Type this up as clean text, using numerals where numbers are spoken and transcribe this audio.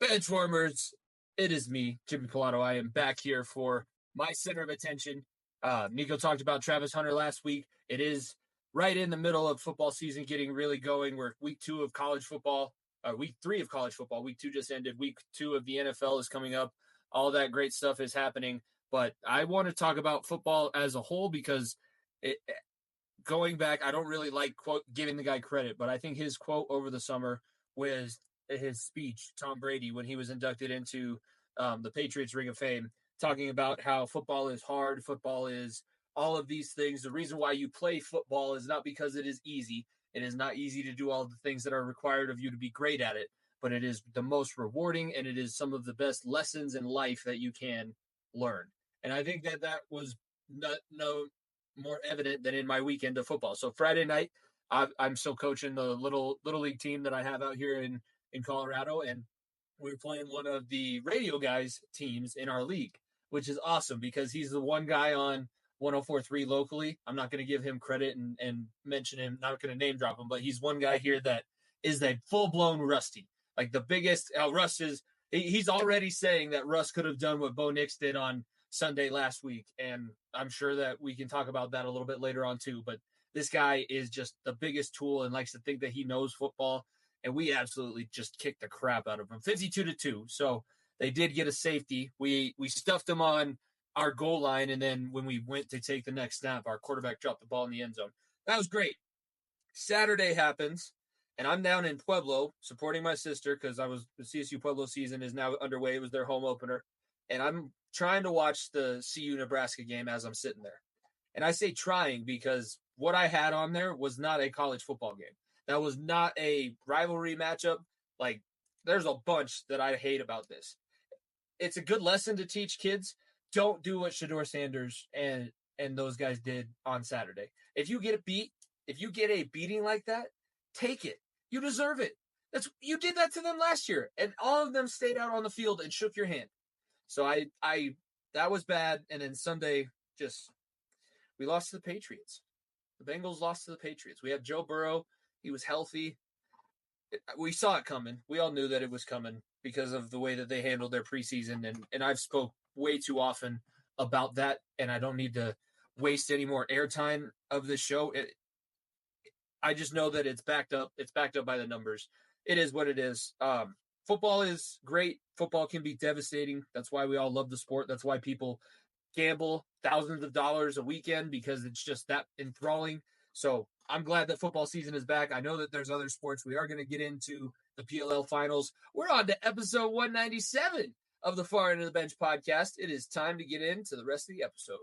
Benchwarmers, it is me, Jimmy Pilato. I am back here for my center of attention. Nico talked about Travis Hunter last week. It is right in the middle of football season getting really going. We're week 2 of college football, week 3 of college football. Week 2 just ended. Week 2 of the NFL is coming up. All that great stuff is happening. But I want to talk about football as a whole because going back, I don't really like giving the guy credit, but I think his quote over the summer was his speech, Tom Brady, when he was inducted into the Patriots Ring of Fame, talking about how football is hard, football is all of these things. The reason why you play football is not because it is easy. It is not easy to do all the things that are required of you to be great at it, but it is the most rewarding, and it is some of the best lessons in life that you can learn. And I think that was no more evident than in my weekend of football. So Friday night, I'm still coaching the little league team that I have out here in Colorado, and we were playing one of the radio guys' teams in our league, which is awesome because he's the one guy on 104.3 locally. I'm not going to give him credit and mention him, not going to name drop him, but he's one guy here that is that full-blown Rusty. Like the biggest, Russ is, he's already saying that Russ could have done what Bo Nix did on Sunday last week, and I'm sure that we can talk about that a little bit later on too, but this guy is just the biggest tool and likes to think that he knows football, and we absolutely just kicked the crap out of him, 52-2. So they did get a safety. We stuffed them on our goal line, and then when we went to take the next snap, our quarterback dropped the ball in the end zone. That was great. Saturday happens, and I'm down in Pueblo supporting my sister because the CSU Pueblo season is now underway. It was their home opener, and I'm trying to watch the CU Nebraska game as I'm sitting there. And I say trying because what I had on there was not a college football game. That was not a rivalry matchup. Like, there's a bunch that I hate about this. It's a good lesson to teach kids. Don't do what Shedeur Sanders and those guys did on Saturday. If you get a beating like that, take it. You deserve it. You did that to them last year, and all of them stayed out on the field and shook your hand. So that was bad. And then Sunday, we lost to the Patriots. The Bengals lost to the Patriots. We had Joe Burrow. He was healthy. We saw it coming. We all knew that it was coming because of the way that they handled their preseason. And I've spoke way too often about that, and I don't need to waste any more airtime of this show. I just know that it's backed up. It's backed up by the numbers. It is what it is. Football is great. Football can be devastating. That's why we all love the sport. That's why people gamble thousands of dollars a weekend, because it's just that enthralling. So I'm glad that football season is back. I know that there's other sports. We are going to get into the PLL finals. We're on to episode 197 of the Far End of the Bench podcast. It is time to get into the rest of the episode.